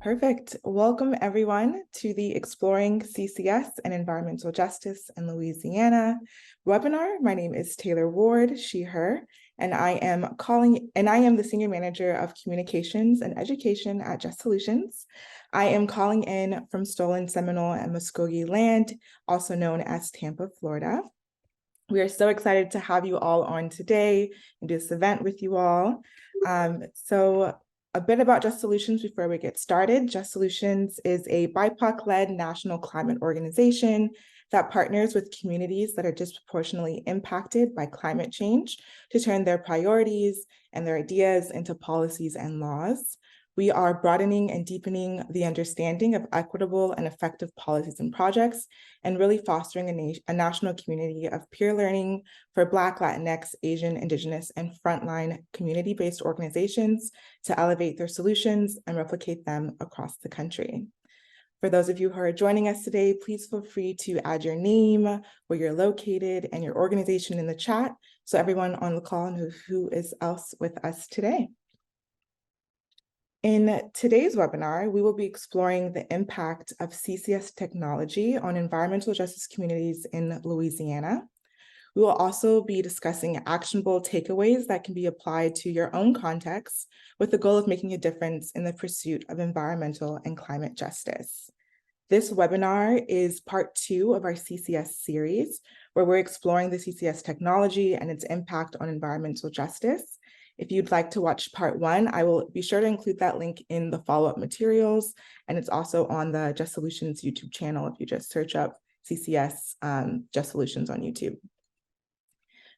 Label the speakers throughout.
Speaker 1: Perfect. Welcome everyone to the Exploring CCS and Environmental Justice in Louisiana webinar. My name is Taylor Ward, she, her, and I am the Senior Manager of Communications and Education at Just Solutions. I am calling in from stolen Seminole and Muskogee land, also known as Tampa, Florida. We are so excited to have you all on today and do this event with you all. A bit about Just Solutions before we get started. Just Solutions is a BIPOC-led national climate organization that partners with communities that are disproportionately impacted by climate change to turn their priorities and their ideas into policies and laws. We are broadening and deepening the understanding of equitable and effective policies and projects, and really fostering a national community of peer learning for Black, Latinx, Asian, Indigenous, and frontline community-based organizations to elevate their solutions and replicate them across the country. For those of you who are joining us today, please feel free to add your name, where you're located, and your organization in the chat, so everyone on the call knows who is else with us today. In today's webinar, we will be exploring the impact of CCS technology on environmental justice communities in Louisiana. We will also be discussing actionable takeaways that can be applied to your own context with the goal of making a difference in the pursuit of environmental and climate justice. This webinar is part 2 of our CCS series, where we're exploring the CCS technology and its impact on environmental justice. If you'd like to watch part 1, I will be sure to include that link in the follow-up materials, and it's also on the Just Solutions YouTube channel if you just search up CCS Just Solutions on YouTube.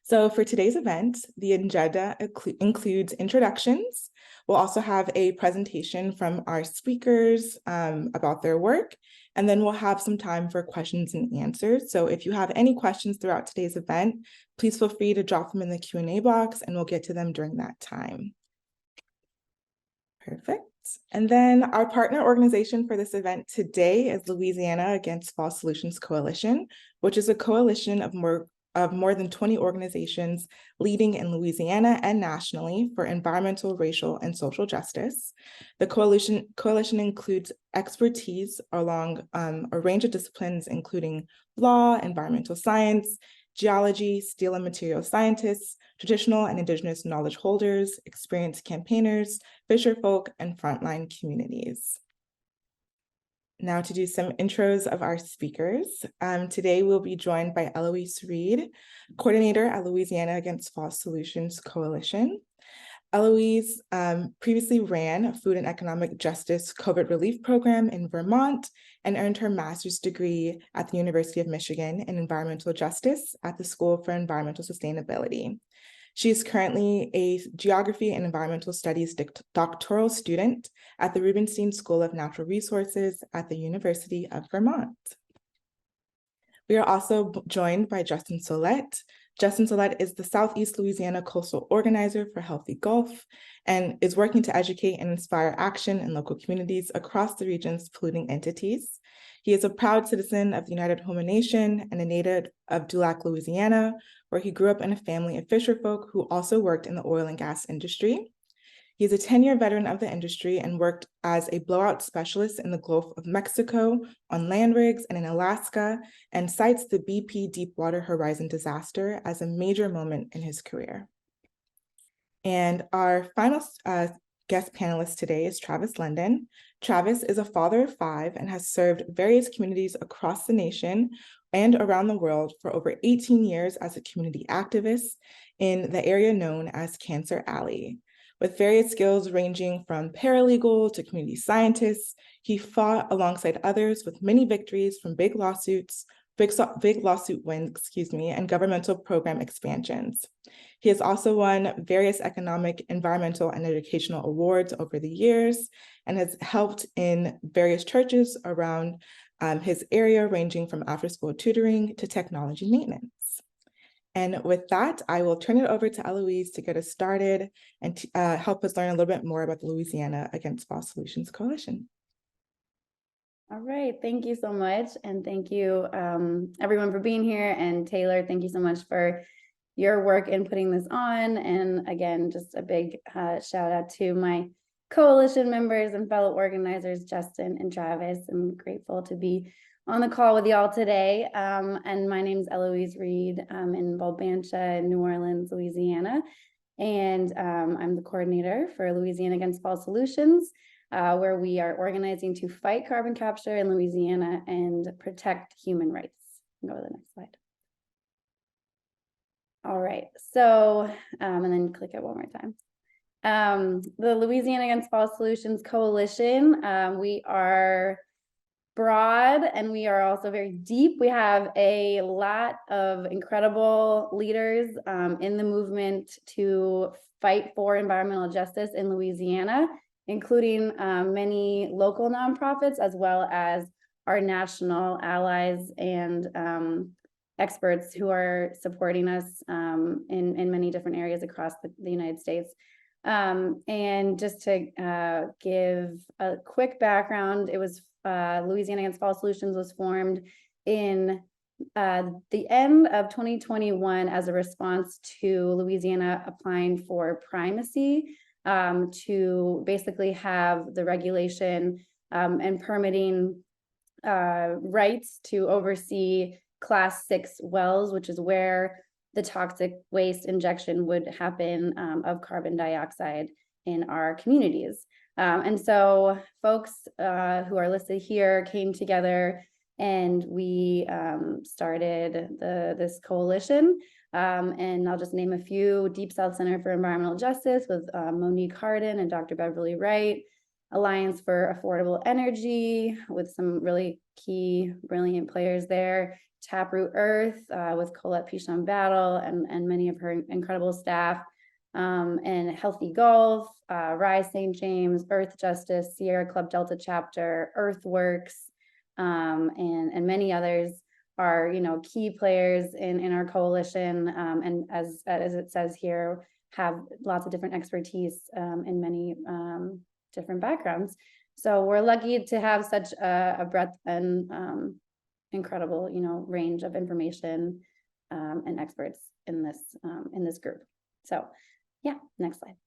Speaker 1: So for today's event, the agenda includes introductions. We'll also have a presentation from our speakers about their work, and then we'll have some time for questions and answers. So if you have any questions throughout today's event, please feel free to drop them in the Q&A box and we'll get to them during that time. Perfect. And then our partner organization for this event today is Louisiana Against False Solutions Coalition, which is a coalition of more than 20 organizations leading in Louisiana and nationally for environmental, racial, and social justice. The coalition includes expertise along a range of disciplines, including law, environmental science, geology, steel and material scientists, traditional and indigenous knowledge holders, experienced campaigners, fisherfolk, and frontline communities. Now to do some intros of our speakers. Today we'll be joined by Eloise Reed, coordinator at Louisiana Against False Solutions Coalition. Eloise previously ran a food and economic justice COVID relief program in Vermont and earned her master's degree at the University of Michigan in environmental justice at the School for Environmental Sustainability. She is currently a geography and environmental studies doctoral student at the Rubenstein School of Natural Resources at the University of Vermont. We are also joined by Justin Solette. Justin Solette is the Southeast Louisiana Coastal Organizer for Healthy Gulf and is working to educate and inspire action in local communities across the region's polluting entities. He is a proud citizen of the United Homo Nation and a native of Dulac, Louisiana, where he grew up in a family of fisherfolk who also worked in the oil and gas industry. He is a 10-year veteran of the industry and worked as a blowout specialist in the Gulf of Mexico on land rigs and in Alaska, and cites the BP Deepwater Horizon disaster as a major moment in his career. And our final guest panelist today is Travis London. Travis is a father of 5 and has served various communities across the nation and around the world for over 18 years as a community activist in the area known as Cancer Alley. With various skills ranging from paralegal to community scientist, he fought alongside others with many victories from big lawsuit wins, and governmental program expansions. He has also won various economic, environmental, and educational awards over the years and has helped in various churches around his area, ranging from after-school tutoring to technology maintenance. And with that, I will turn it over to Eloise to get us started and help us learn a little bit more about the Louisiana Against False Solutions Coalition.
Speaker 2: All right, thank you so much. And thank you everyone for being here. And Taylor, thank you so much for your work in putting this on. And again, just a big shout out to my coalition members and fellow organizers, Justin and Travis. I'm grateful to be on the call with y'all today. And my name is Eloise Reed. I'm in Bulbancha, New Orleans, Louisiana. And I'm the coordinator for Louisiana Against False Solutions, where we are organizing to fight carbon capture in Louisiana and protect human rights. Go to the next slide. All right, so, and then click it one more time. The Louisiana Against False Solutions Coalition, we are broad and we are also very deep. We have a lot of incredible leaders in the movement to fight for environmental justice in Louisiana, including many local nonprofits, as well as our national allies and experts who are supporting us in many different areas across the United States. And just to give a quick background, it was Louisiana Against False Solutions was formed in the end of 2021 as a response to Louisiana applying for primacy to basically have the regulation and permitting rights to oversee Class 6 wells, which is where the toxic waste injection would happen of carbon dioxide in our communities. And so folks who are listed here came together and we started this coalition. And I'll just name a few: Deep South Center for Environmental Justice with Monique Hardin and Dr. Beverly Wright, Alliance for Affordable Energy with some really key, brilliant players there, Taproot Earth with Colette Pichon Battle and many of her incredible staff, and Healthy Gulf, Rise St. James, Earth Justice, Sierra Club Delta Chapter, Earthworks, and many others are, you know, key players in our coalition, and as it says here, have lots of different expertise in many different backgrounds. So we're lucky to have such a breadth and incredible, you know, range of information and experts in this group. So yeah, next slide.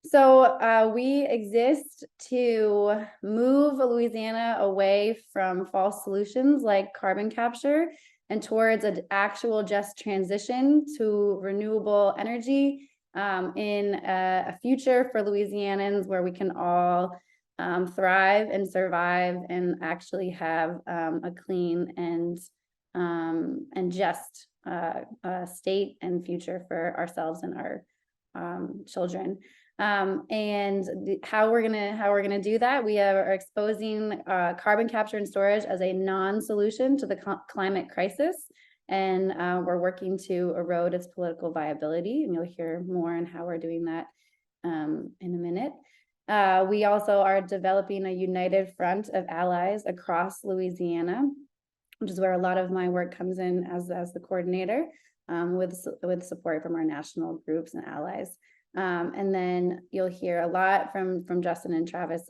Speaker 2: So we exist to move Louisiana away from false solutions like carbon capture and towards an actual just transition to renewable energy in a future for Louisianans where we can all thrive and survive and actually have a clean and just state and future for ourselves and our children. And how we're gonna do that, we are exposing carbon capture and storage as a non-solution to the climate crisis, and we're working to erode its political viability, and you'll hear more on how we're doing that in a minute. We also are developing a united front of allies across Louisiana, which is where a lot of my work comes in as the coordinator, with support from our national groups and allies. And then you'll hear a lot from Justin and Travis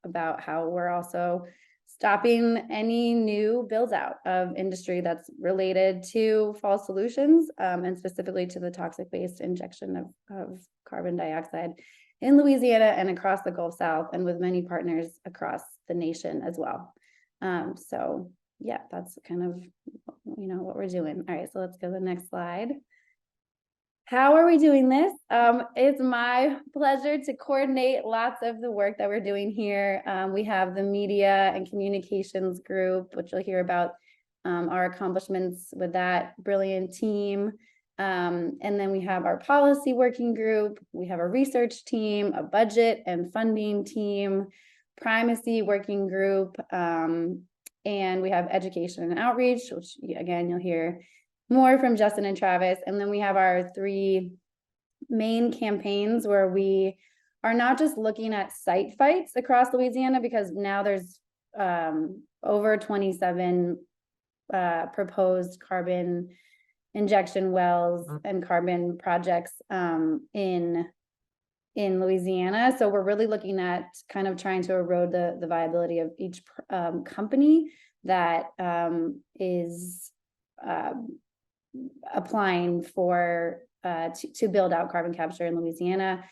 Speaker 2: about how we're also stopping any new build out of industry that's related to false solutions, and specifically to the toxic waste injection of carbon dioxide in Louisiana and across the Gulf South, and with many partners across the nation as well. So yeah, that's kind of, you know, what we're doing. All right, so let's go to the next slide. How are we doing this? It's my pleasure to coordinate lots of the work that we're doing here. We have the media and communications group, which you'll hear about our accomplishments with that brilliant team. And then we have our policy working group. We have a research team, a budget and funding team, primacy working group, and we have education and outreach, which again, you'll hear more from Justin and Travis. And then we have our 3 main campaigns where we are not just looking at site fights across Louisiana, because now there's over 27 proposed carbon injection wells and carbon projects in Louisiana. So we're really looking at kind of trying to erode the viability of each company that is applying for to build out carbon capture in Louisiana.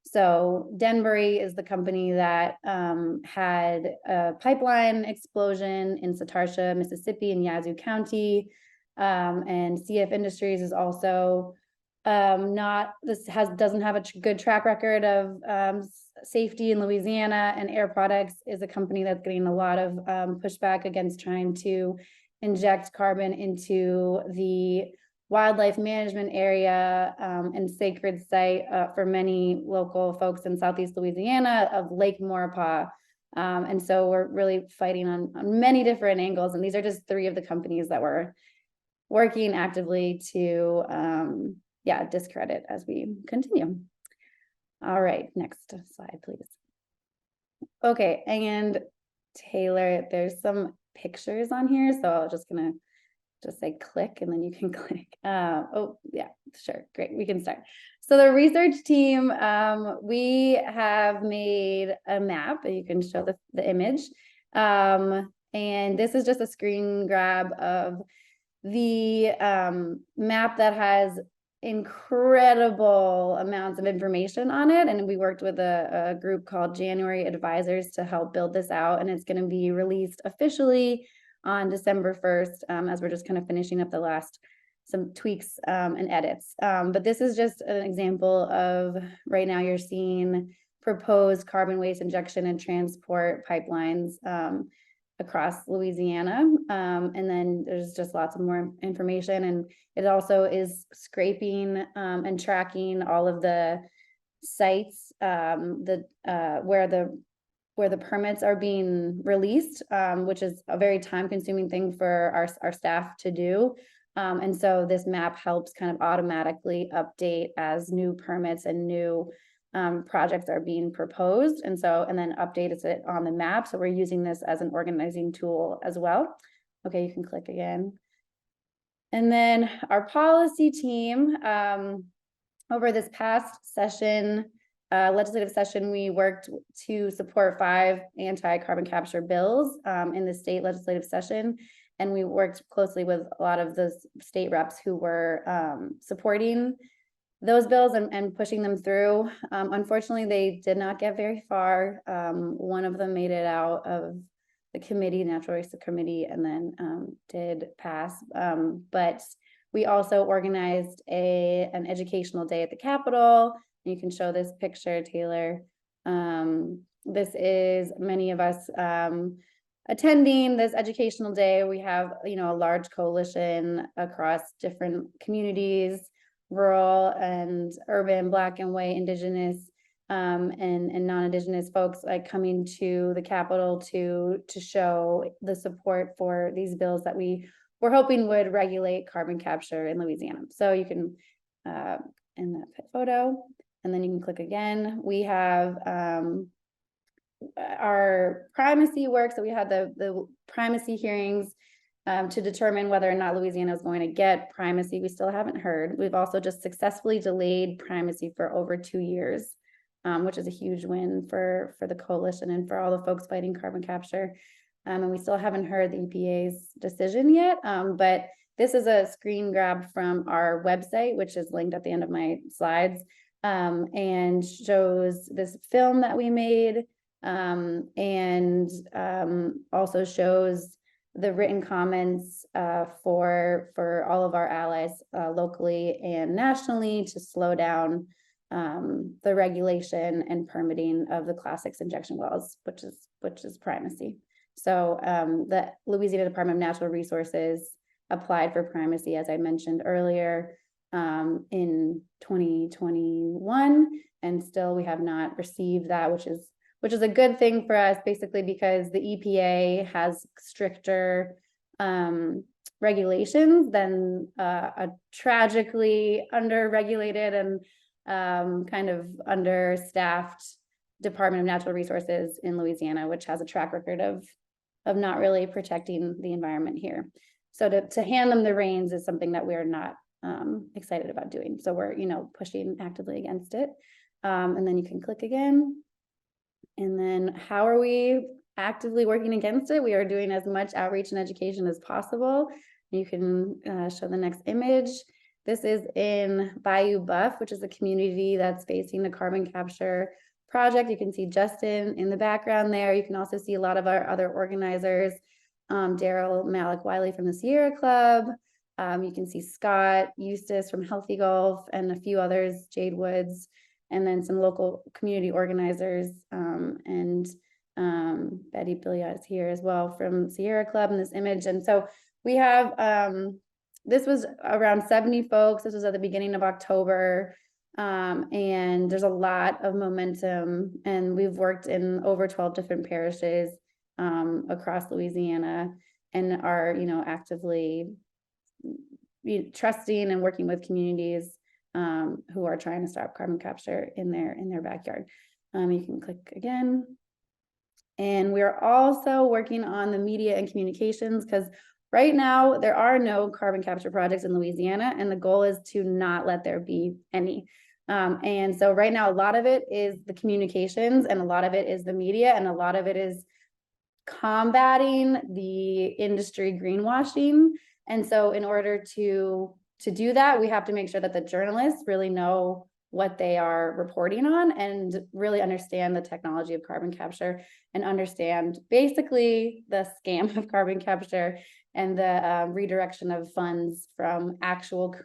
Speaker 2: So Denbury is the company that had a pipeline explosion in Satartia, Mississippi, in Yazoo County. And CF Industries is also doesn't have a good track record of safety in Louisiana, and Air Products is a company that's getting a lot of pushback against trying to inject carbon into the wildlife management area and sacred site for many local folks in Southeast Louisiana of Lake Maurepas. And so we're really fighting on many different angles, and these are just 3 of the companies that we're working actively to discredit as we continue. All right, next slide, please. Okay, and Taylor, there's some pictures on here, so I'm just gonna say click, and then you can click. Oh yeah, sure, great, we can start. So the research team, we have made a map, and you can show the image. And this is just a screen grab of the map that has incredible amounts of information on it, and we worked with a group called January Advisors to help build this out, and it's going to be released officially on December 1st, as we're just kind of finishing up the last some tweaks and edits. But this is just an example of, right now you're seeing proposed carbon waste injection and transport pipelines across Louisiana. And then there's just lots of more information, and it also is scraping and tracking all of the sites where the permits are being released, which is a very time-consuming thing for our staff to do. And so this map helps kind of automatically update as new permits and new projects are being proposed, and then updates it on the map. So we're using this as an organizing tool as well. Okay, you can click again. And then our policy team, over this past session, legislative session, we worked to support 5 anti-carbon capture bills in the state legislative session. And we worked closely with a lot of the state reps who were supporting those bills and pushing them through. Unfortunately, they did not get very far. One of them made it out of the committee, Natural Resources Committee, and then did pass. But we also organized an educational day at the Capitol. You can show this picture, Taylor. This is many of us attending this educational day. We have, a large coalition across different communities, rural and urban, Black and white, Indigenous, and non-Indigenous folks coming to the Capitol to show the support for these bills that we were hoping would regulate carbon capture in Louisiana. So you can, in that photo, and then you can click again. We have our primacy work. So we had the primacy hearings to determine whether or not Louisiana is going to get primacy. We still haven't heard. We've also just successfully delayed primacy for over 2 years, which is a huge win for the coalition and for all the folks fighting carbon capture. And we still haven't heard the EPA's decision yet, but this is a screen grab from our website, which is linked at the end of my slides, and shows this film that we made, and also shows the written comments for all of our allies locally and nationally to slow down the regulation and permitting of the Class 6 injection wells, which is primacy. So the Louisiana Department of Natural Resources applied for primacy, as I mentioned earlier, in 2021, and still we have not received that, which is a good thing for us, basically because the EPA has stricter regulations than a tragically under-regulated and kind of understaffed Department of Natural Resources in Louisiana, which has a track record of not really protecting the environment here. So to hand them the reins is something that we're not excited about doing. So we're pushing actively against it. And then you can click again. And then how are we actively working against it? We are doing as much outreach and education as possible. You can show the next image. This is in Bayou Buff, which is a community that's facing the carbon capture project. You can see Justin in the background there. You can also see a lot of our other organizers, Daryl Malik Wiley from the Sierra Club. You can see Scott Eustace from Healthy Golf and a few others, Jade Woods, and then some local community organizers, and Betty Billiot is here as well from Sierra Club in this image. And so we have, this was around 70 folks. This was at the beginning of October. And there's a lot of momentum, and we've worked in over 12 different parishes across Louisiana, and are, actively trusting and working with communities who are trying to stop carbon capture in their backyard. You can click again. And we're also working on the media and communications, because right now there are no carbon capture projects in Louisiana, and the goal is to not let there be any. And so right now, a lot of it is the communications, and a lot of it is the media, and a lot of it is combating the industry greenwashing. And so in order to do that, we have to make sure that the journalists really know what they are reporting on, and really understand the technology of carbon capture, and understand basically the scam of carbon capture, and the redirection of funds from actual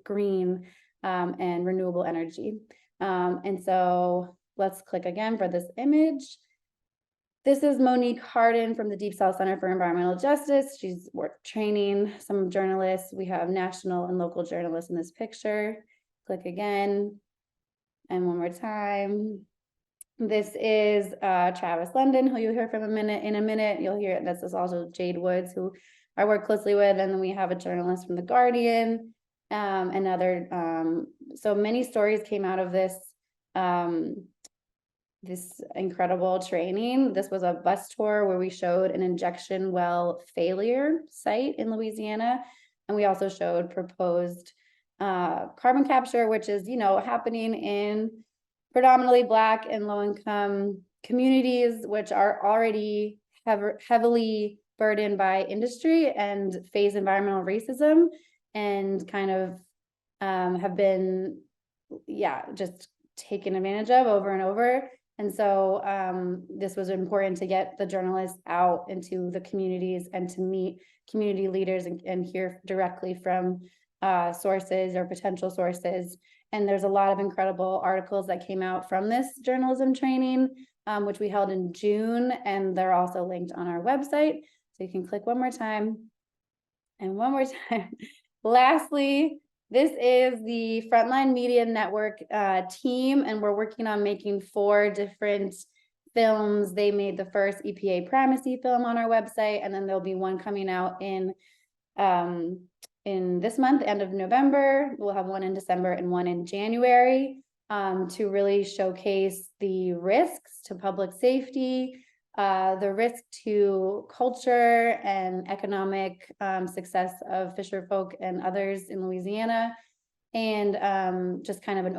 Speaker 2: green and renewable energy. And so let's click again for this image. This is Monique Harden from the Deep South Center for Environmental Justice. She's training some journalists. We have national and local journalists in this picture. Click again, and one more time. This is Travis London, who you'll hear from in a minute. You'll hear, this is also Jade Woods, who I work closely with, and then we have a journalist from The Guardian, and other. So many stories came out of this this incredible training. This was a bus tour where we showed an injection well failure site in Louisiana, and we also showed proposed carbon capture, which is, happening in predominantly Black and low-income communities, which are already heavily burdened by industry and face environmental racism, and kind of have been, just taken advantage of over and over. And so this was important to get the journalists out into the communities, and to meet community leaders, and hear directly from sources or potential sources. And there's a lot of incredible articles that came out from this journalism training, which we held in June, and they're also linked on our website. So you can click one more time, and one more time. Lastly, this is the Frontline Media Network team, and we're working on making 4 different films. They made the first EPA primacy film on our website, and then there'll be one coming out in this month, end of November. We'll have one in December and one in January, to really showcase the risks to public safety, the risk to culture and economic success of fisher folk and others in Louisiana, and just kind of an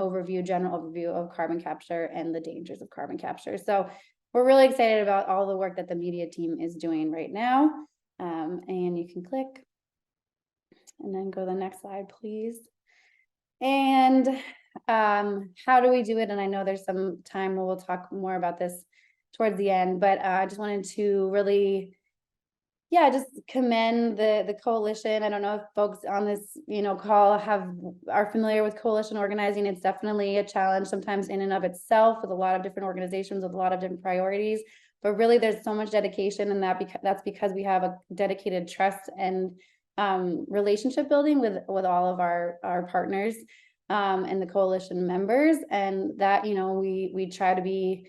Speaker 2: general overview of carbon capture and the dangers of carbon capture. So we're really excited about all the work that the media team is doing right now. And you can click, and then go to the next slide, please. And how do we do it? And I know there's some time where we'll talk more about this towards the end, but I just wanted to really, just commend the coalition. I don't know if folks on this, call are familiar with coalition organizing. It's definitely a challenge sometimes in and of itself, with a lot of different organizations with a lot of different priorities. But really, there's so much dedication in that, that's because we have a dedicated trust and relationship building with all of our partners and the coalition members, and that we try to be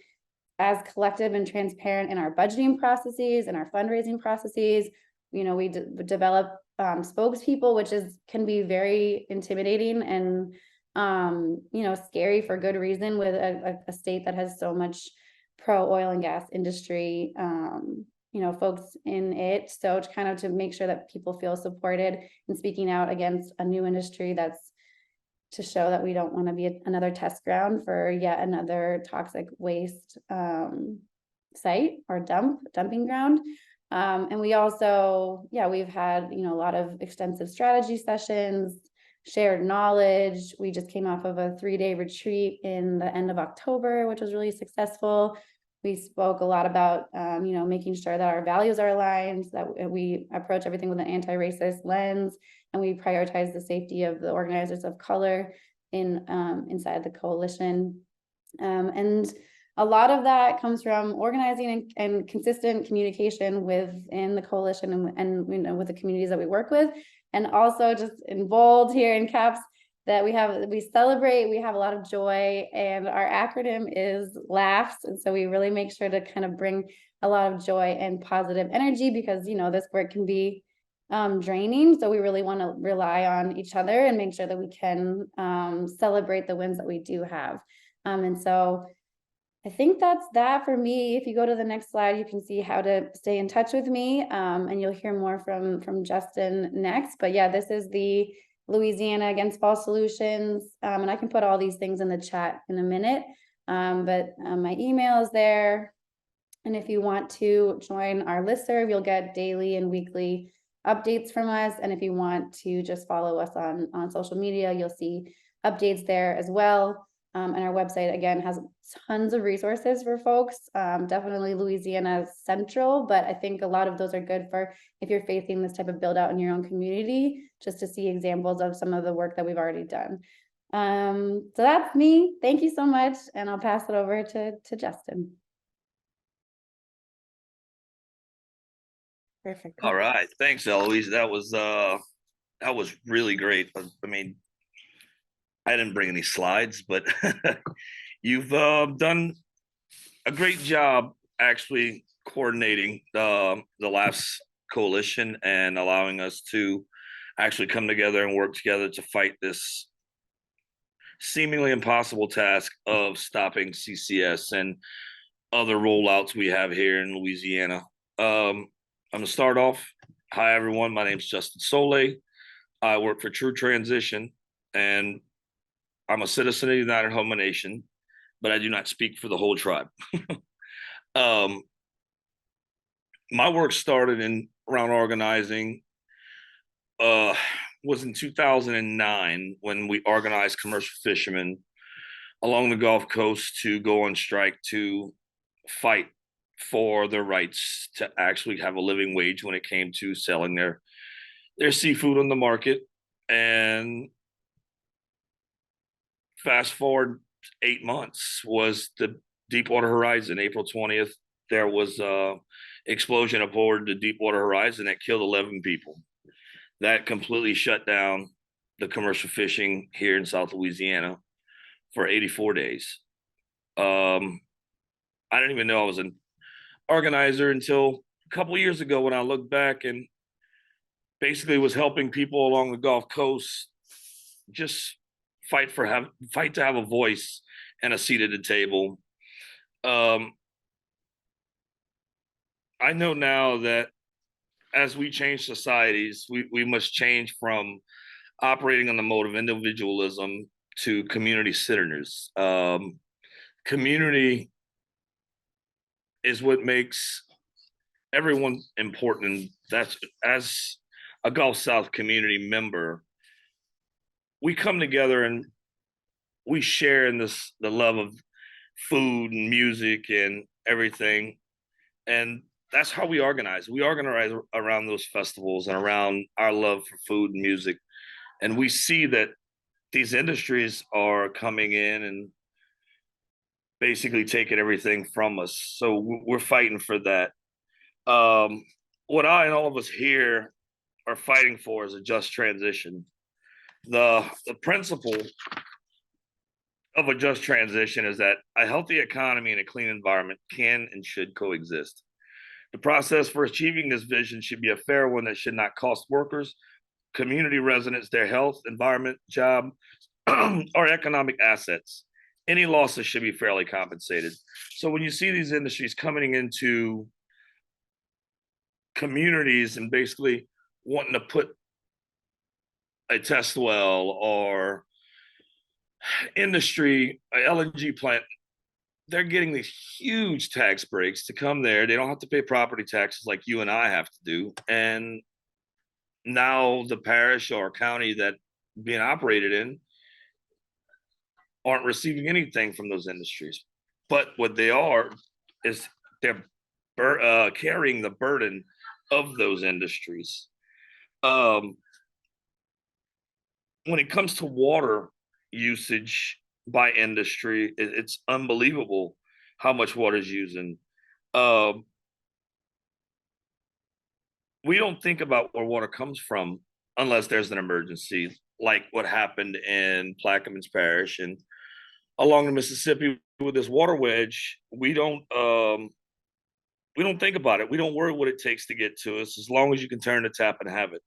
Speaker 2: as collective and transparent in our budgeting processes and our fundraising processes. We develop spokespeople, which can be very intimidating and scary for good reason, with a state that has so much pro oil and gas industry folks in it. So to make sure that people feel supported in speaking out against a new industry, that's to show that we don't want to be another test ground for yet another toxic waste site or dumping ground. And we also, we've had, a lot of extensive strategy sessions, shared knowledge. We just came off of a 3-day retreat in the end of October, which was really successful. We spoke a lot about, making sure that our values are aligned, that we approach everything with an anti-racist lens, and we prioritize the safety of the organizers of color inside the coalition. And a lot of that comes from organizing and consistent communication within the coalition and with the communities that we work with, and also just in bold here in caps that we celebrate, we have a lot of joy, and our acronym is LAUGHs. And so we really make sure to kind of bring a lot of joy and positive energy, because this work can be draining. So we really want to rely on each other and make sure that we can celebrate the wins that we do have. And so I think that's that for me. If you go to the next slide, you can see how to stay in touch with me, and you'll hear more from Justin next. But yeah, this is the Louisiana Against False Solutions, and I can put all these things in the chat in a minute, but my email is there. And if you want to join our listserv, you'll get daily and weekly updates from us. And if you want to just follow us on social media, you'll see updates there as well. And our website, again, has tons of resources for folks, definitely Louisiana Central, but I think a lot of those are good for if you're facing this type of build out in your own community, just to see examples of some of the work that we've already done. So that's me. Thank you so much. And I'll pass it over to Justin.
Speaker 1: Perfect.
Speaker 3: All right. Thanks, Eloise. That was really great. I mean, I didn't bring any slides, but you've done a great job actually coordinating the LAUGHs coalition and allowing us to actually come together and work together to fight this seemingly impossible task of stopping CCS and other rollouts we have here in Louisiana. I'm going to start off. Hi, everyone. My name is Justin Soule. I work for True Transition, and I'm a citizen of the United Homa Nation, but I do not speak for the whole tribe. My work started around organizing, was in 2009 when we organized commercial fishermen along the Gulf Coast to go on strike to fight for their rights to actually have a living wage when it came to selling their seafood on the market. And fast forward 8 months was the Deepwater Horizon. April 20th, there was a explosion aboard the Deepwater Horizon that killed 11 people. That completely shut down the commercial fishing here in South Louisiana for 84 days. I didn't even know I was an organizer until a couple of years ago when I looked back and basically was helping people along the Gulf Coast just fight to have a voice and a seat at the table. I know now that as we change societies, we must change from operating on the mode of individualism to community centeredness. Community is what makes everyone important. That's, as a Gulf South community member, we come together and we share in the love of food and music and everything. And that's how we organize. We organize around those festivals and around our love for food and music. And we see that these industries are coming in and basically taking everything from us. So we're fighting for that. What I and all of us here are fighting for is a just transition. The principle of a just transition is that a healthy economy and a clean environment can and should coexist. The process for achieving this vision should be a fair one that should not cost workers, community residents, their health, environment, job, or economic assets. Any losses should be fairly compensated. So when you see these industries coming into communities and basically wanting to put a test well or industry, an LNG plant, they're getting these huge tax breaks to come there. They don't have to pay property taxes like you and I have to do. And now the parish or county that being operated in aren't receiving anything from those industries. But what they are is they're carrying the burden of those industries. When it comes to water usage by industry, it's unbelievable how much water is using. We don't think about where water comes from unless there's an emergency, like what happened in Plaquemines Parish and along the Mississippi with this water wedge. We don't think about it. We don't worry what it takes to get to us, as long as you can turn the tap and have it.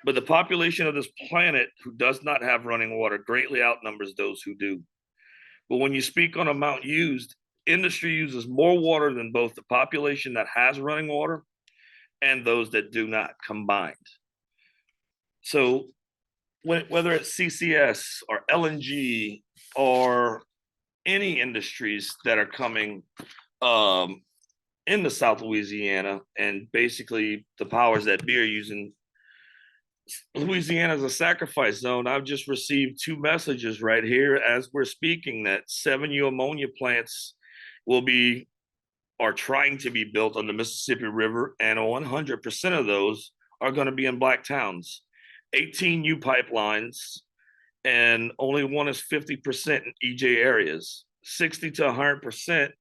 Speaker 3: But the population of this planet who does not have running water greatly outnumbers those who do. But when you speak on amount used, industry uses more water than both the population that has running water and those that do not combined. So whether it's CCS or LNG or any industries that are coming into South Louisiana, and basically the powers that be are using Louisiana as a sacrifice zone. I've just received 2 messages right here as we're speaking that 7 new ammonia plants are trying to be built on the Mississippi River, and 100% of those are going to be in black towns. 18 new pipelines, and only one is 50% in EJ areas. 60 to 100%.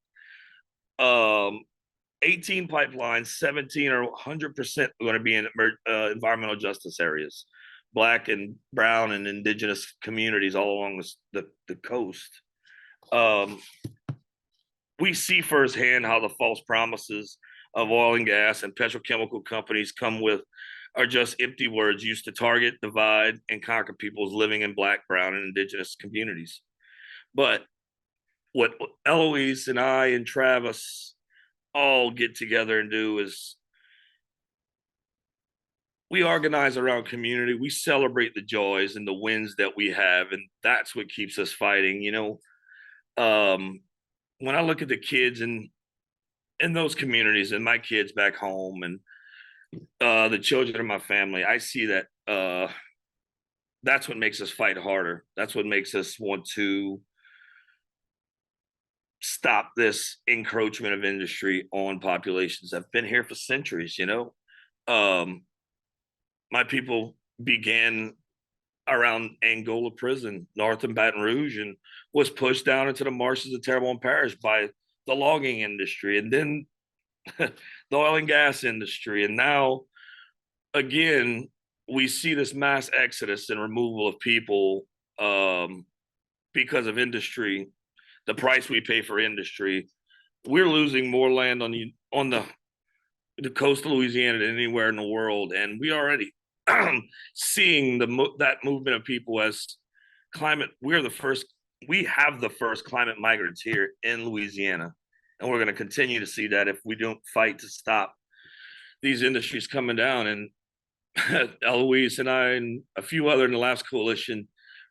Speaker 3: 18 pipelines, 17 or 100% are going to be in environmental justice areas, black and brown and indigenous communities all along the coast. We see firsthand how the false promises of oil and gas and petrochemical companies come with are just empty words used to target, divide, and conquer peoples living in black, brown, and indigenous communities. But what Eloise and I and Travis all get together and do is we organize around community. We celebrate the joys and the wins that we have, and that's what keeps us fighting. When I look at the kids in those communities and my kids back home and the children in my family, I see that that's what makes us fight harder. That's what makes us want to stop this encroachment of industry on populations that have been here for centuries. My people began around Angola prison, north of Baton Rouge, and was pushed down into the marshes of Terrebonne Parish by the logging industry, and then the oil and gas industry. And now, again, we see this mass exodus and removal of people because of industry, the price we pay for industry. We're losing more land on the coast of Louisiana than anywhere in the world, and we already seeing that movement of people as climate. We have the first climate migrants here in Louisiana, and we're going to continue to see that if we don't fight to stop these industries coming down. And Eloise and I and a few other in the last coalition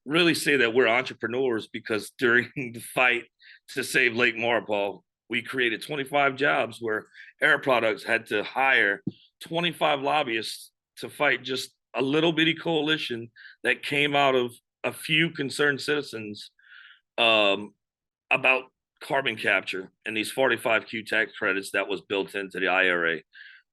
Speaker 3: really say that we're entrepreneurs, because during the fight to save Lake Maurepas, we created 25 jobs where Air Products had to hire 25 lobbyists to fight just a little bitty coalition that came out of a few concerned citizens about carbon capture and these 45Q tax credits that was built into the IRA.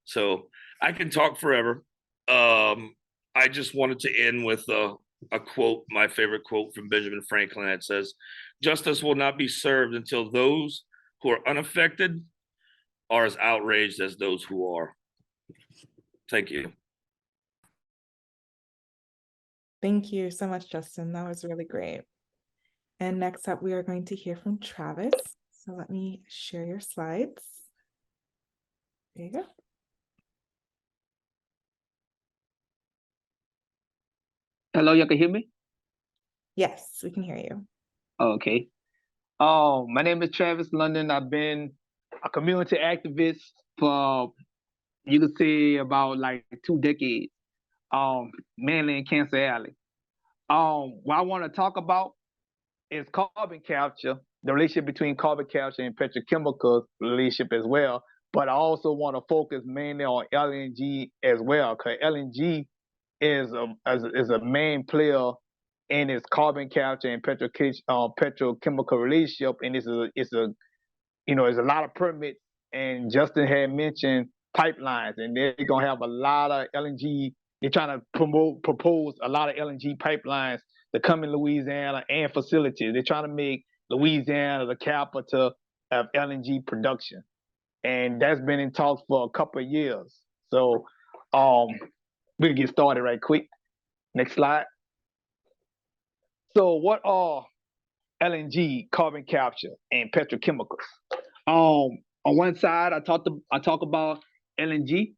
Speaker 3: So I can talk forever. I just wanted to end with a quote, my favorite quote from Benjamin Franklin, that says, "Justice will not be served until those who are unaffected are as outraged as those who are." Thank you.
Speaker 1: Thank you so much, Justin. That was really great. And next up, we are going to hear from Travis. So let me share your slides. There you go.
Speaker 4: Hello, you can hear me?
Speaker 1: Yes, we can hear you.
Speaker 4: Okay. My name is Travis London. I've been a community activist for, you could say, about like 2 decades, mainly in Cancer Alley. What I want to talk about is carbon capture, the relationship between carbon capture and petrochemical relationship as well. But I also want to focus mainly on LNG as well, because LNG is a main player in its carbon capture and petrochemical relationship, and it's a there's a lot of permits. And Justin had mentioned pipelines, and they're gonna have a lot of LNG. They're trying to propose a lot of LNG pipelines to come in Louisiana and facilities. They're trying to make Louisiana the capital of LNG production, and that's been in talks for a couple of years. So, we can get started right quick. Next slide. So, what are LNG, carbon capture, and petrochemicals? On one side, I talk about LNG,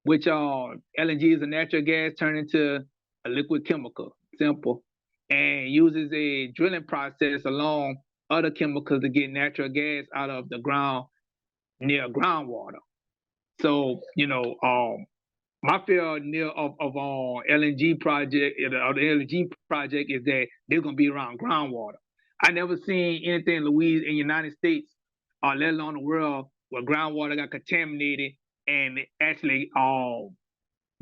Speaker 4: which LNG is a natural gas turned into a liquid chemical, simple, and uses a drilling process along other chemicals to get natural gas out of the ground near groundwater. So, my fear near of LNG project, or the LNG project, is that they're gonna be around groundwater. I never seen anything in the United States, or let alone the world, where groundwater got contaminated and it actually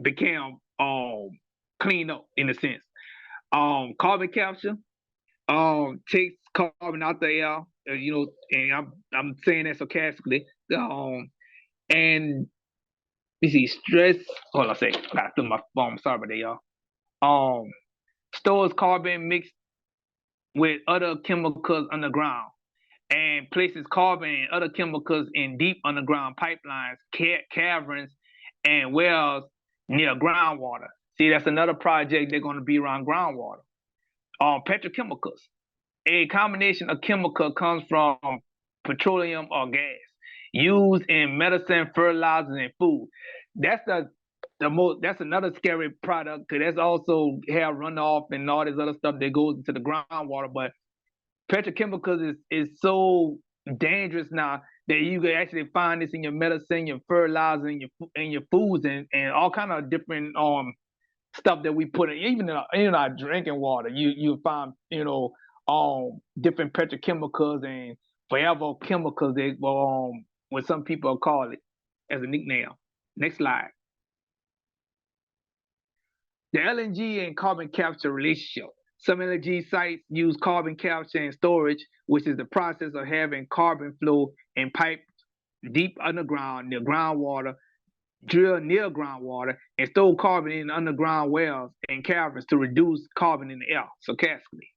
Speaker 4: became cleaned up in a sense. Carbon capture takes carbon out the air, and I'm saying that sarcastically. And you see, stress. Hold on a second. I gotta throw my phone. Sorry about that, y'all. Stores carbon mixed with other chemicals underground, and places carbon and other chemicals in deep underground pipelines, caverns, and wells near groundwater. See, that's another project they're going to be around groundwater. Petrochemicals. A combination of chemical comes from petroleum or gas used in medicine, fertilizers, and food. That's that's another scary product, because that's also have runoff and all this other stuff that goes into the groundwater. But petrochemicals is so dangerous now that you can actually find this in your medicine, your fertilizer, and your foods, and all kind of different stuff that we put in, even in our drinking water. You find different petrochemicals and forever chemicals that what some people call it as a nickname. Next slide. The LNG and carbon capture relationship. Some LNG sites use carbon capture and storage, which is the process of having carbon flow in pipe deep underground near groundwater, drill near groundwater, and store carbon in underground wells and caverns to reduce carbon in the air, sarcastically.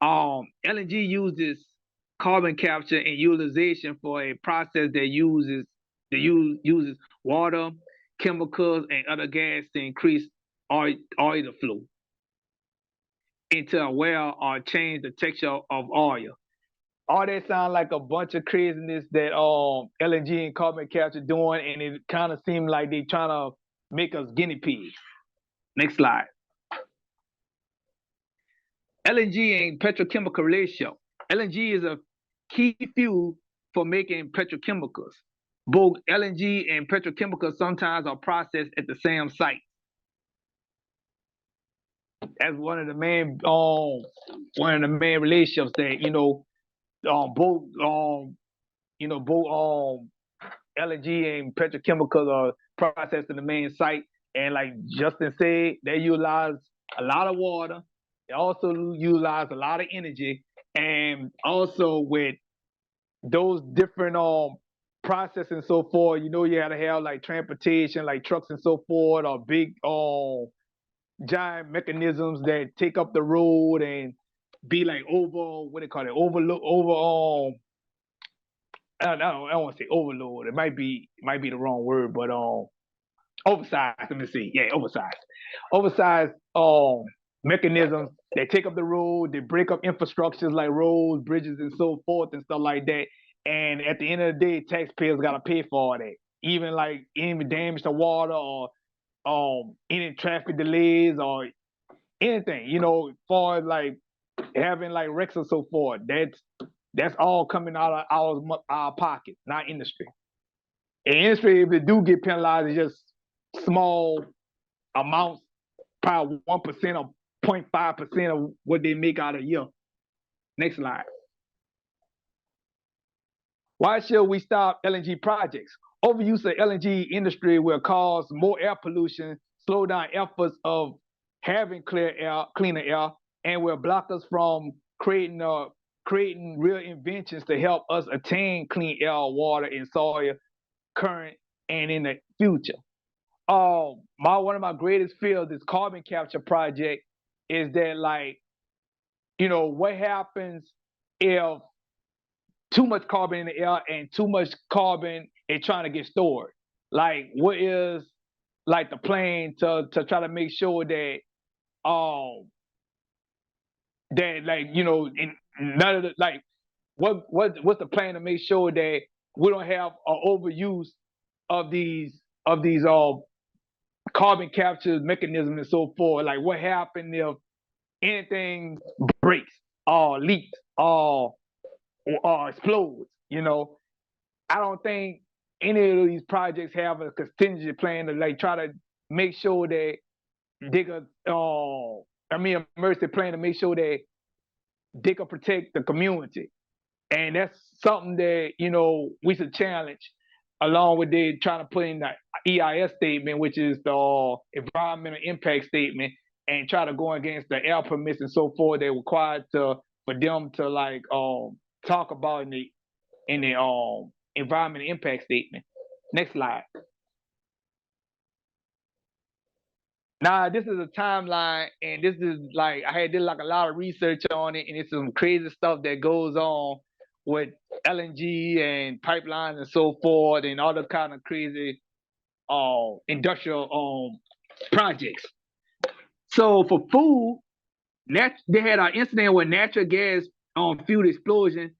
Speaker 4: LNG uses carbon capture and utilization for a process that uses water, chemicals, and other gas to increase oil flow into a well or change the texture of oil. All that sounds like a bunch of craziness that LNG and carbon capture doing, and it kind of seems like they trying to make us guinea pigs. Next slide. LNG and petrochemical ratio. LNG is a key fuel for making petrochemicals. Both LNG and petrochemicals sometimes are processed at the same site. That's one of the main relationships that both LNG and petrochemicals are processed in the main site, and like Justin said, they utilize a lot of water. They also utilize a lot of energy, and also with those different processes and so forth, you had to have like transportation, like trucks and so forth, or big giant mechanisms that take up the road and be like I don't want to say overload. It might be the wrong word, but oversized. Let me see. Yeah, oversized mechanisms that take up the road. They break up infrastructures like roads, bridges, and so forth and stuff like that. And at the end of the day, taxpayers gotta pay for that. Even like any damage to water or any traffic delays or anything, for like having like wrecks and so forth. That's all coming out of our pocket, not industry. In industry, if they do get penalized, it's just small amounts, probably 1% or 0.5% of what they make out a year. Next slide. Why should we stop LNG projects? Overuse of LNG industry will cause more air pollution, slow down efforts of having cleaner air, and will block us from creating real inventions to help us attain clean air, water, and soil, current and in the future. One of my greatest fears is carbon capture project is that, like, what happens if too much carbon in the air and too much carbon is trying to get stored? Like, what is like the plan to try to make sure that in none of the, like, what's the plan to make sure that we don't have an overuse of these carbon capture mechanisms and so forth? Like, what happens if anything breaks or leaks or explodes? I don't think any of these projects have a contingency plan to, like, try to make sure that they could, emergency plan to make sure that they can protect the community. And that's something that, we should challenge, along with they trying to put in the EIS statement, which is the environmental impact statement, and try to go against the air permits and so forth they're required for them to, like, talk about in the environmental impact statement. Next slide. Now, this is a timeline, and this is like, I did like a lot of research on it, and it's some crazy stuff that goes on with LNG and pipelines and so forth, and all the kind of crazy industrial projects. So for food, they had an incident with natural gas fuel explosion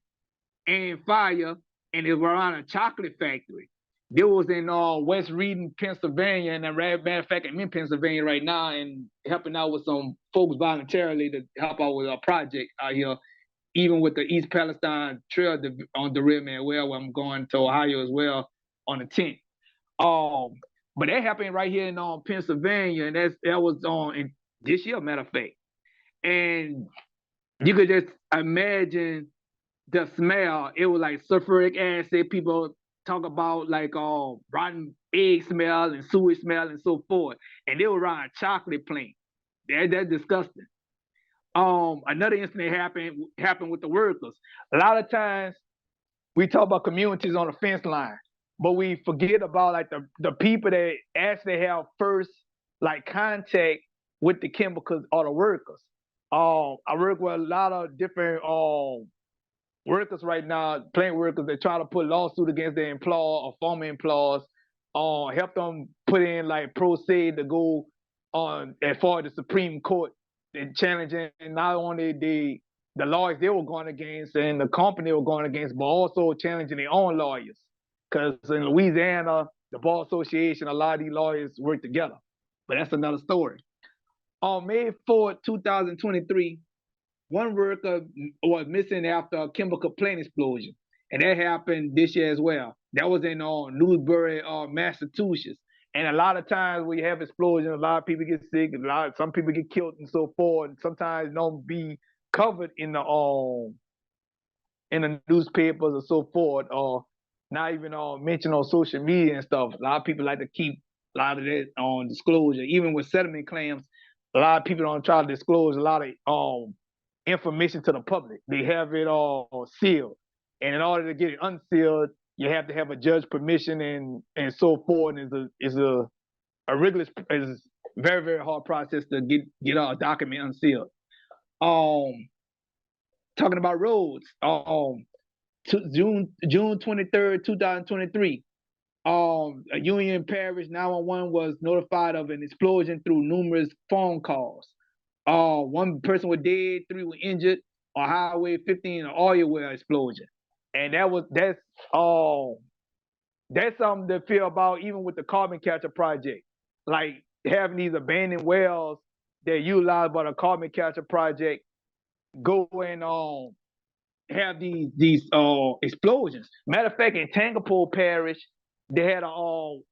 Speaker 4: and fire, and it was around a chocolate factory. This was in West Reading, Pennsylvania, and matter of fact, I'm in Pennsylvania right now and helping out with some folks voluntarily to help out with a project out here, even with the East Palestine Trail on derailment, where I'm going to Ohio as well on the 10th. But that happened right here in Pennsylvania, and that was in this year, matter of fact. And you could just imagine the smell. It was like sulfuric acid. People talk about, like, rotten egg smell and sewage smell and so forth. And they were around a chocolate plant. That's disgusting. Another incident happened with the workers. A lot of times we talk about communities on the fence line, but we forget about, like, the people that actually have first, like, contact with the chemicals or the workers. I work with a lot of different workers right now, plant workers that try to put lawsuit against their employer or former employers, help them put in, like, pro se to go on as far as the Supreme Court and challenging not only the lawyers they were going against and the company they were going against, but also challenging their own lawyers. Because in Louisiana, the Bar Association, a lot of these lawyers work together. But that's another story. On May 4th, 2023, one worker was missing after a chemical plant explosion, and that happened this year as well. That was in Newbury, Massachusetts. And a lot of times when you have explosions, a lot of people get sick, some people get killed and so forth. And sometimes don't be covered in the newspapers or so forth, or not even mentioned on social media and stuff. A lot of people like to keep a lot of that on disclosure. Even with settlement claims, a lot of people don't try to disclose a lot of information to the public. They have it all sealed, and in order to get it unsealed, you have to have a judge permission and so forth. And is a rigorous, is very, very hard process to get a document unsealed. Talking about roads, June 23rd, 2023, a Union Parish 911 was notified of an explosion through numerous phone calls. One person was dead, 3 were injured on Highway 15, an oil well explosion. And that's something to feel about, even with the carbon capture project. Like, having these abandoned wells that utilized by the carbon capture project go and have these explosions. Matter of fact, in Tangapole Parish, they had a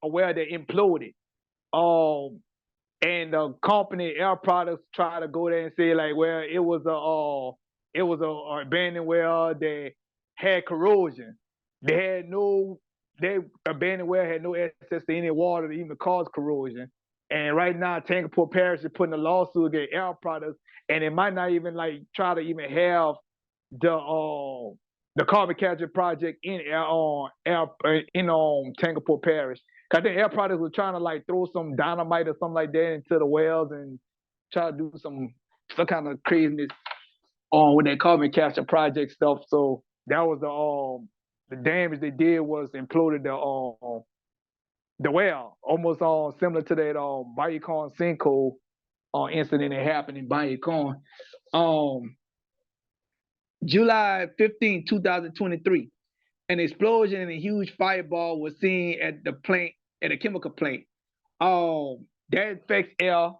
Speaker 4: well that imploded. And the company Air Products tried to go there and say, like, well, it was a abandoned well that had corrosion. Their abandoned well had no access to any water to even cause corrosion. And right now, Tankerport Parish is putting a lawsuit against Air Products, and it might not even like try to even have the carbon capture project in Tankerport Parish. 'Cause I think Air Products was trying to like throw some dynamite or something like that into the wells and try to do some kind of craziness with that carbon capture project stuff. So that was the damage they did was imploded the well, almost similar to that Bayou Corn sinkhole incident that happened in Bayou Corn. July 15, 2023, an explosion and a huge fireball was seen at a chemical plant. That affects air.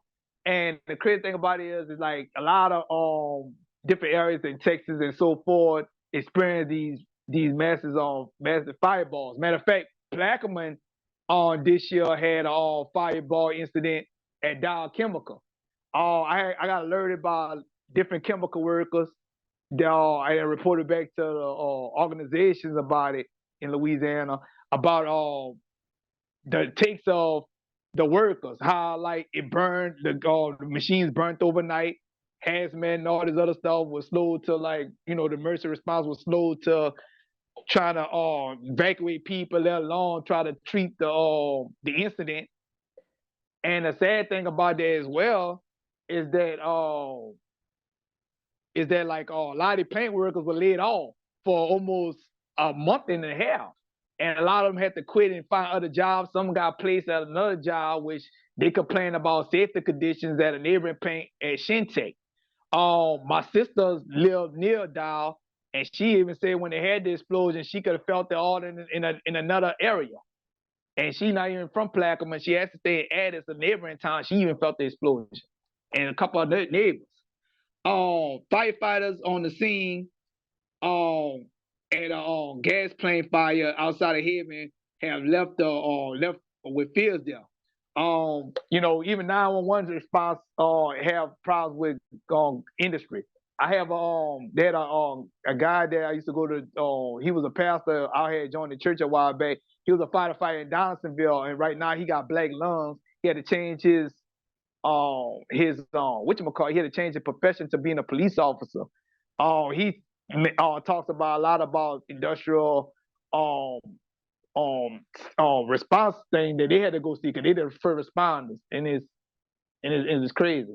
Speaker 4: And the crazy thing about it is like a lot of different areas in Texas and so forth experience these massive fireballs. Matter of fact, Plaquemine this year had a fireball incident at Dow Chemical. I got alerted by different chemical workers. I reported back to the organizations about it in Louisiana about the takes of the workers, how like it burned, the machines burnt overnight, hazmat and all this other stuff was slow to like, the emergency response was slow to try to evacuate people, let alone try to treat the incident. And the sad thing about that as well is that like a lot of the plant workers were laid off for almost a month and a half. And a lot of them had to quit and find other jobs. Some got placed at another job, which they complained about safety conditions at a neighboring plant at Shintech. My sister lived near Dow, and she even said when they had the explosion, she could have felt it all in another area. And she not even from Plaquemine. She had to stay in Addis, a neighboring town. She even felt the explosion. And a couple of neighbors. Firefighters on the scene at a gas plant fire outside of Haven have left with fears there. Even 911's response have problems with industry. I have they had a guy that I used to go to. He was a pastor out here, joined the church a while back. He was a firefighter in Donaldsonville, and right now he got black lungs. He had to change his whatchamacallit, he had to change his profession to being a police officer. He talks about a lot about industrial response thing that they had to go see because they the first responders, and it's crazy,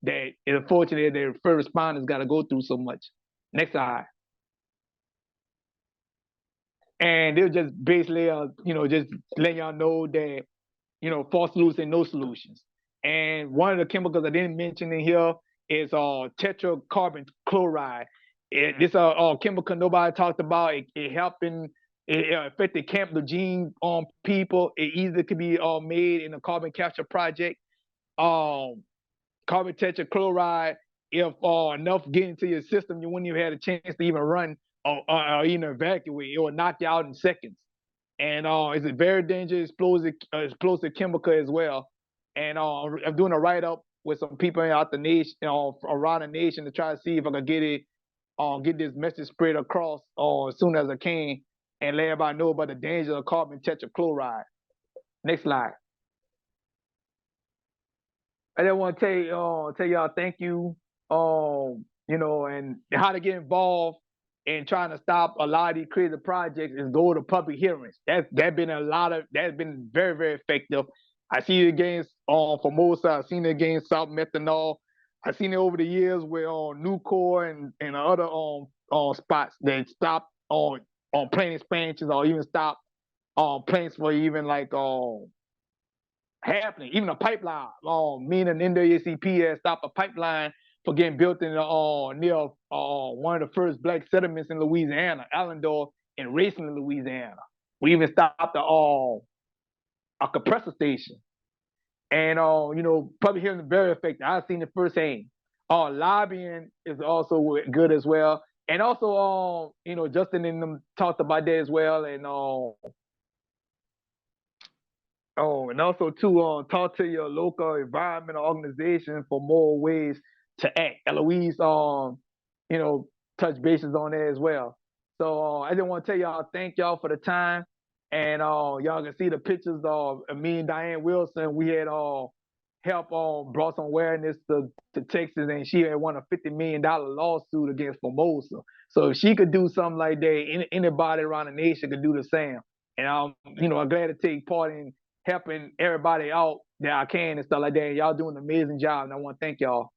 Speaker 4: that it's unfortunate that the first responders got to go through so much. Next slide. And they're just basically, just letting y'all know that, false solutions and no solutions. And one of the chemicals I didn't mention in here is tetracarbon chloride. This chemical nobody talked about. It affected Camp Lejeune people. It either could be made in a carbon capture project. Carbon tetrachloride, if enough get into your system, you wouldn't even have a chance to even run or even evacuate. It will knock you out in seconds. And it's a very dangerous explosive chemical as well. And I'm doing a write-up with some people out the nation, around the nation, to try to see if I can get this message spread across as soon as I can, and let everybody know about the danger of carbon tetrachloride. Next slide. I just want to tell y'all thank you, and how to get involved in trying to stop a lot of these crazy projects is go to public hearings. That's been very, very effective. I see it against Formosa. I've seen it against South Methanol. I've seen it over the years with Nucor and other spots that stop on plant expansions or even stop plants for even like happening. Even a pipeline. Me and NAACP has stopped a pipeline for getting built in near one of the first black settlements in Louisiana, Allendale and Racing, Louisiana. We even stopped a compressor station. And public hearing is very effective. I've seen it firsthand. Lobbying is also good as well. And also Justin and them talked about that as well. And and also to talk to your local environmental organization for more ways to act. Eloise touch bases on that as well. So I just want to tell y'all thank y'all for the time. And y'all can see the pictures of me and Diane Wilson. We had help brought some awareness to Texas, and she had won a $50 million lawsuit against Formosa. So if she could do something like that, anybody around the nation could do the same. And I'm glad to take part in helping everybody out that I can and stuff like that. And y'all doing an amazing job, and I want to thank y'all.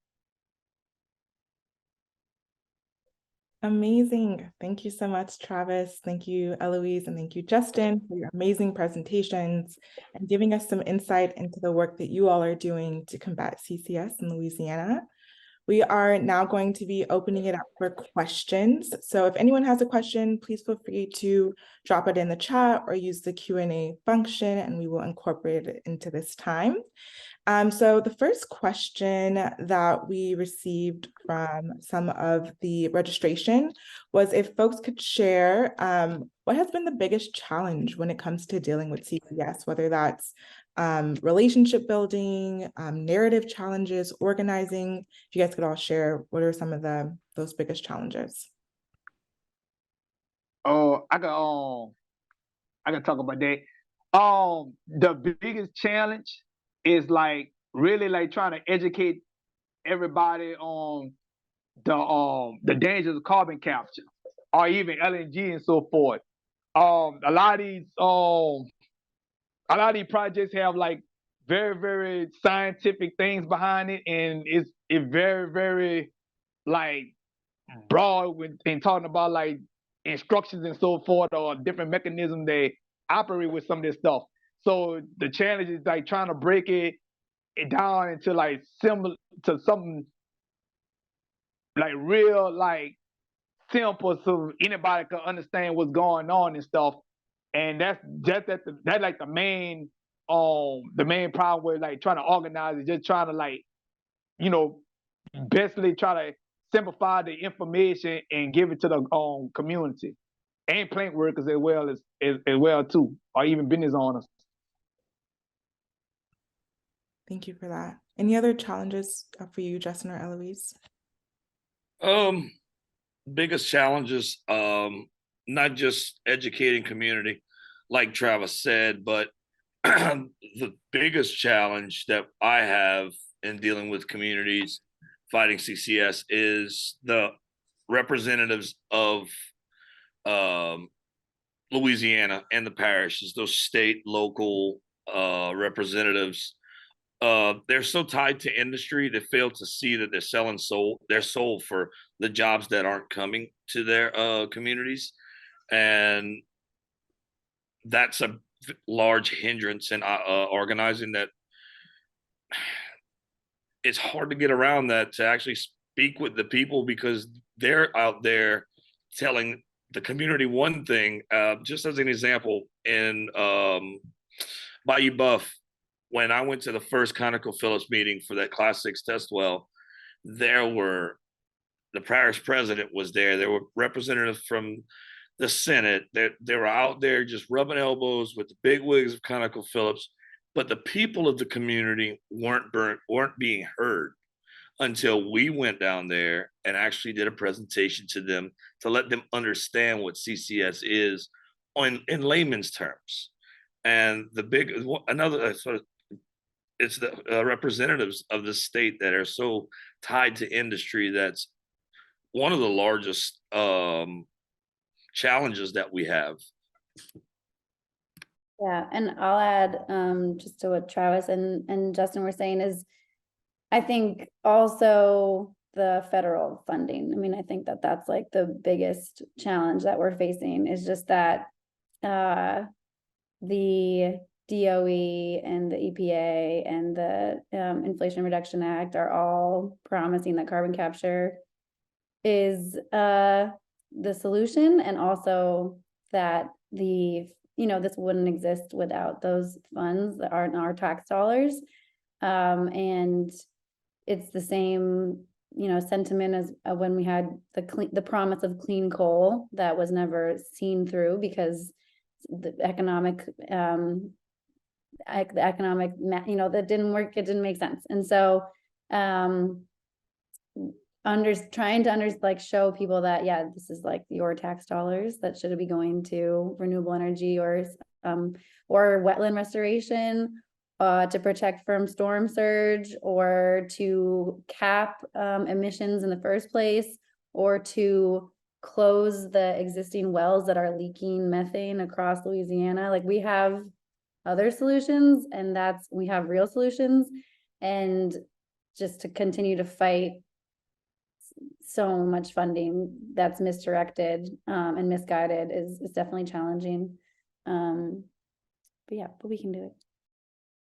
Speaker 1: Amazing. Thank you so much, Travis. Thank you, Eloise, and thank you, Justin, for your amazing presentations and giving us some insight into the work that you all are doing to combat CCS in Louisiana. We are now going to be opening it up for questions. So if anyone has a question, please feel free to drop it in the chat or use the Q&A function, and we will incorporate it into this time. So the first question that we received from some of the registration was if folks could share what has been the biggest challenge when it comes to dealing with CCS, whether that's relationship building, narrative challenges, organizing. If you guys could all share what are some of those biggest challenges.
Speaker 4: Oh, I can talk about that. The biggest challenge is really trying to educate everybody on the dangers of carbon capture or even LNG and so forth. A lot of these projects have very, very scientific things behind it, and it's very, very broad when talking about instructions and so forth or different mechanisms they operate with some of this stuff. So the challenge is trying to break it down into similar to something real simple so anybody can understand what's going on and stuff. And that's the main problem with trying to organize it, just trying to basically try to simplify the information and give it to the community and plant workers as well too, or even business owners.
Speaker 1: Thank you for that. Any other challenges for you, Justin or Eloise?
Speaker 3: Biggest challenges, not just educating community, like Travis said, but the biggest challenge that I have in dealing with communities fighting CCS is the representatives of Louisiana and the parishes, those state, local representatives. They're so tied to industry, they fail to see that they're selling their soul for the jobs that aren't coming to their communities. And that's a large hindrance in organizing that. It's hard to get around that, to actually speak with the people, because they're out there telling the community one thing. Just as an example, in Bayou Buff, when I went to the first ConocoPhillips meeting for that Class 6 test well, the parish president was there. There were representatives from the Senate. They were out there just rubbing elbows with the bigwigs of ConocoPhillips, but the people of the community weren't being heard until we went down there and actually did a presentation to them to let them understand what CCS is in layman's terms. And it's the representatives of the state that are so tied to industry. That's one of the largest challenges that we have.
Speaker 2: Yeah, and I'll add just to what Travis and Justin were saying is, I think also the federal funding. I mean, I think that's the biggest challenge that we're facing, is just that the DOE and the EPA and the Inflation Reduction Act are all promising that carbon capture is the solution, and also that this wouldn't exist without those funds that aren't our tax dollars. And it's the same, sentiment as when we had the promise of clean coal that was never seen through, because the economic, that didn't work. It didn't make sense. And so, trying to show people that, yeah, this is your tax dollars that should be going to renewable energy or or wetland restoration, to protect from storm surge, or to cap emissions in the first place, or to close the existing wells that are leaking methane across Louisiana. Like, we have other solutions, and we have real solutions. And just to continue to fight so much funding that's misdirected and misguided is definitely challenging. But yeah, but we can do it.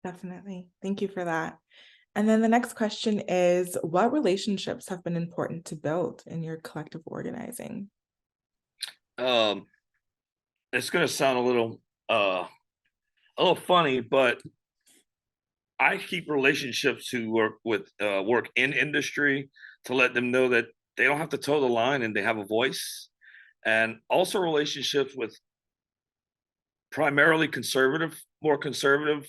Speaker 1: Definitely. Thank you for that. And then the next question is, what relationships have been important to build in your collective organizing?
Speaker 3: It's gonna sound a little funny, but I keep relationships who work in industry to let them know that they don't have to toe the line and they have a voice, and also relationships with primarily more conservative,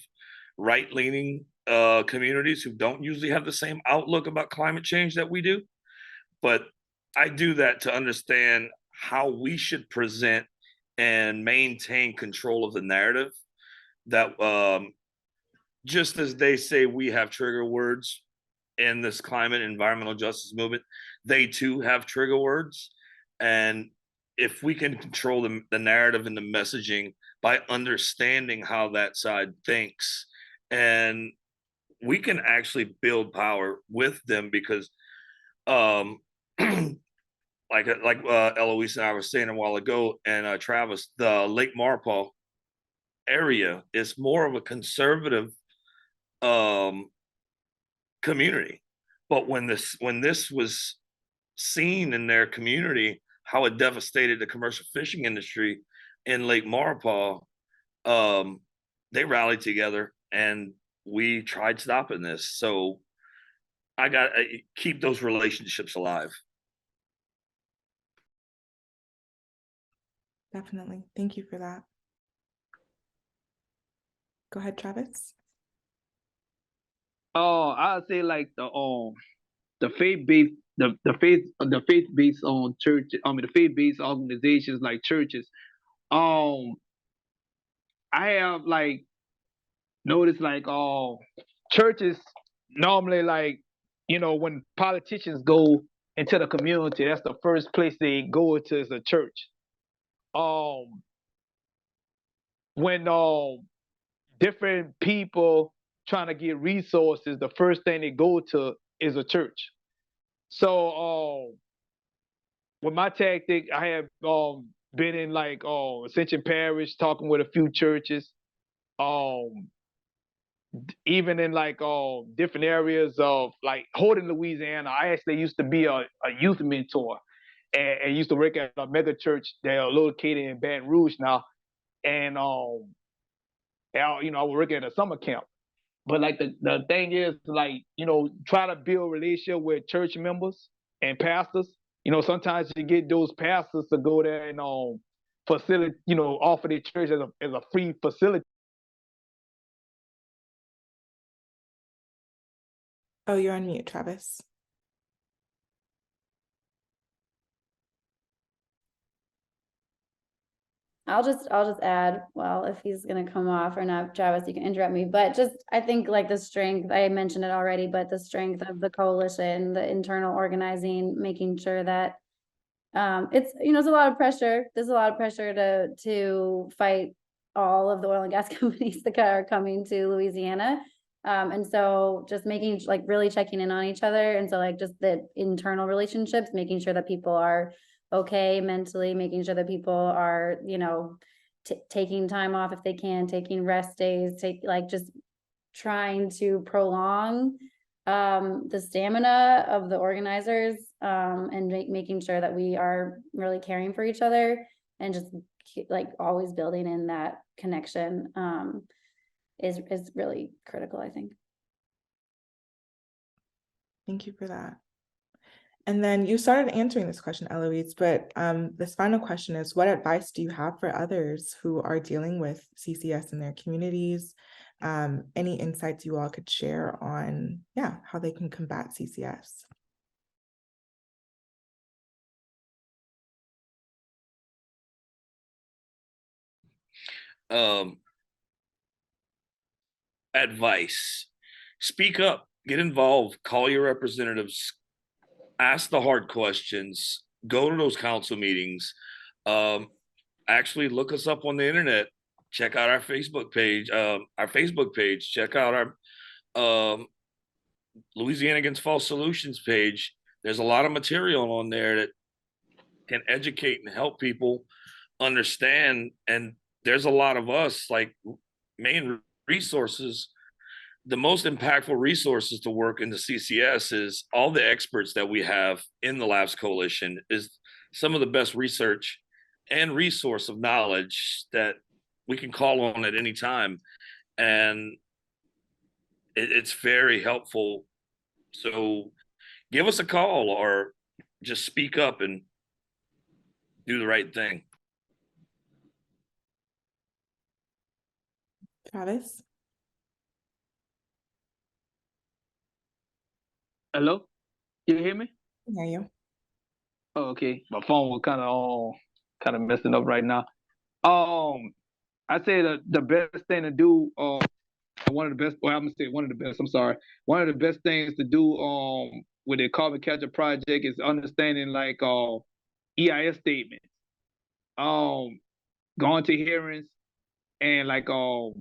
Speaker 3: right-leaning communities who don't usually have the same outlook about climate change that we do. But I do that to understand how we should present and maintain control of the narrative. That just as they say we have trigger words in this climate environmental justice movement, they too have trigger words. And if we can control the narrative and the messaging by understanding how that side thinks, and we can actually build power with them, because like Eloise and I were saying a while ago, and Travis, the Lake Maurepas area is more of a conservative community. But when this was seen in their community, how it devastated the commercial fishing industry in Lake Maurepas, they rallied together and we tried stopping this. So I got to keep those relationships alive.
Speaker 1: Definitely. Thank you for that. Go ahead, Travis.
Speaker 4: Oh, I'd say like the faith-based the faith-based on church, the faith-based organizations like churches. I have like noticed like churches normally, like, when politicians go into the community, that's the first place they go to, is a church. Um when different people trying to get resources, the first thing they go to is a church. So with my tactic, I have been in like Ascension Parish, talking with a few churches. Um, Even in like different areas of like Horton, Louisiana. I actually used to be a youth mentor, and used to work at a mega church. They're located in Baton Rouge now, and I was working at a summer camp. But like the thing is, like, try to build relationship with church members and pastors. Sometimes you get those pastors to go there and facility, offer their church as a free facility.
Speaker 1: Oh, you're on mute, Travis.
Speaker 2: I'll just add, well, if he's gonna come off or not, Travis, you can interrupt me, but just, I think like the strength, I mentioned it already, but the strength of the coalition, the internal organizing, making sure that it's, it's a lot of pressure. There's a lot of pressure to fight all of the oil and gas companies that are coming to Louisiana. And so just making, like, really checking in on each other. And so like just the internal relationships, making sure that people are okay mentally, making sure that people are, taking time off if they can, taking rest days, just trying to prolong the stamina of the organizers, and making sure that we are really caring for each other, and just like always building in that connection is really critical, I think.
Speaker 1: Thank you for that. And then you started answering this question, Eloise, but this final question is, what advice do you have for others who are dealing with CCS in their communities? Any insights you all could share on, how they can combat CCS?
Speaker 3: advice. Speak up, get involved, call your representatives, ask the hard questions, go to those council meetings. Actually look us up on the internet, check out our Facebook page, check out our Louisiana Against False Solutions page. There's a lot of material on there that can educate and help people understand. And there's a lot of us, like, main resources. The most impactful resources to work in the CCS is all the experts that we have in the Labs Coalition, is some of the best research and resource of knowledge that we can call on at any time. And it's very helpful. So give us a call or just speak up and do the right thing.
Speaker 1: Travis?
Speaker 4: Hello? You hear me?
Speaker 1: I hear you.
Speaker 4: Oh, okay. My phone was kind of messing up right now. I say the best thing to do, one of the best, well, I'm gonna say one of the best, I'm sorry. One of the best things to do with the carbon capture project is understanding like EIS statements. Going to hearings and like what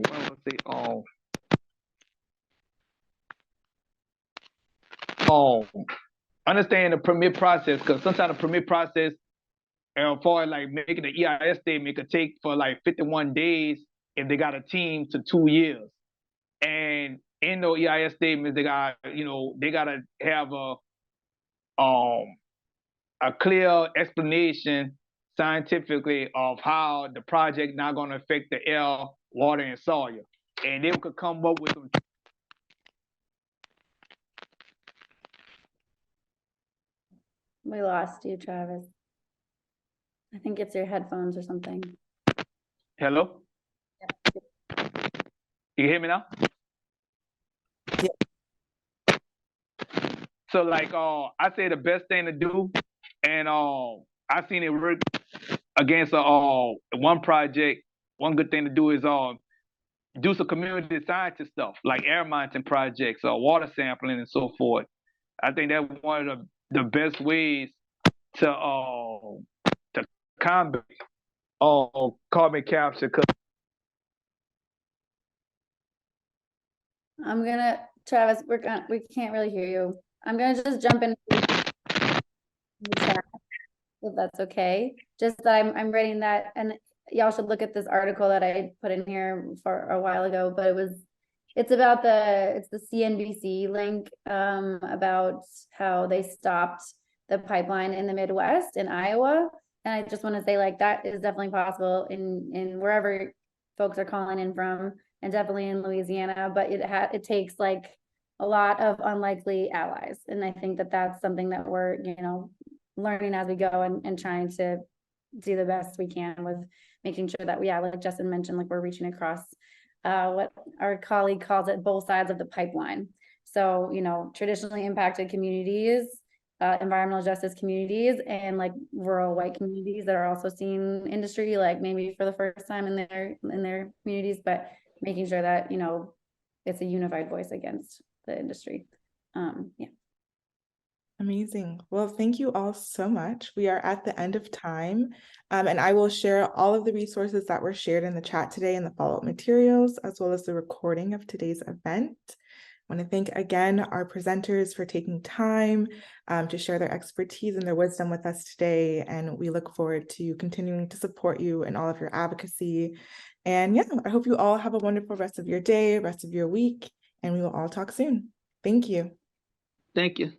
Speaker 4: do I say? Understand the permit process, because sometimes the permit process, for like making the EIS statement, could take for like 51 days if they got a team to 2 years. And in those EIS statements, they got to have a clear explanation scientifically of how the project not going to affect the air, water, and soil. And they could come up with some.
Speaker 2: We lost you, Travis. I think it's your headphones or something.
Speaker 4: Hello?
Speaker 2: Yeah.
Speaker 4: You hear me now?
Speaker 1: Yeah.
Speaker 4: So like I say the best thing to do, and I've seen it work against one project. One good thing to do is do some community scientist stuff like air monitoring projects or water sampling and so forth. I think that's one of the best ways to combat carbon capture.
Speaker 2: Travis, we can't really hear you. I'm gonna just jump in the chat, if that's okay. Just that I'm reading that, and y'all should look at this article that I put in here for a while ago, but it's about it's the CNBC link about how they stopped the pipeline in the Midwest in Iowa. And I just want to say, like, that is definitely possible in wherever folks are calling in from, and definitely in Louisiana, but it takes like a lot of unlikely allies. And I think that that's something that we're, learning as we go and trying to do the best we can with making sure that like Justin mentioned, like we're reaching across what our colleague calls it both sides of the pipeline. So, traditionally impacted communities, environmental justice communities, and like rural white communities that are also seeing industry, like maybe for the first time in their communities, but making sure that, it's a unified voice against the industry. Yeah.
Speaker 1: Amazing. Well, thank you all so much. We are at the end of time, and I will share all of the resources that were shared in the chat today and the follow-up materials, as well as the recording of today's event. I want to thank again our presenters for taking time to share their expertise and their wisdom with us today, and we look forward to continuing to support you in all of your advocacy. And yeah, I hope you all have a wonderful rest of your day, rest of your week, and we will all talk soon. Thank you.
Speaker 4: Thank you.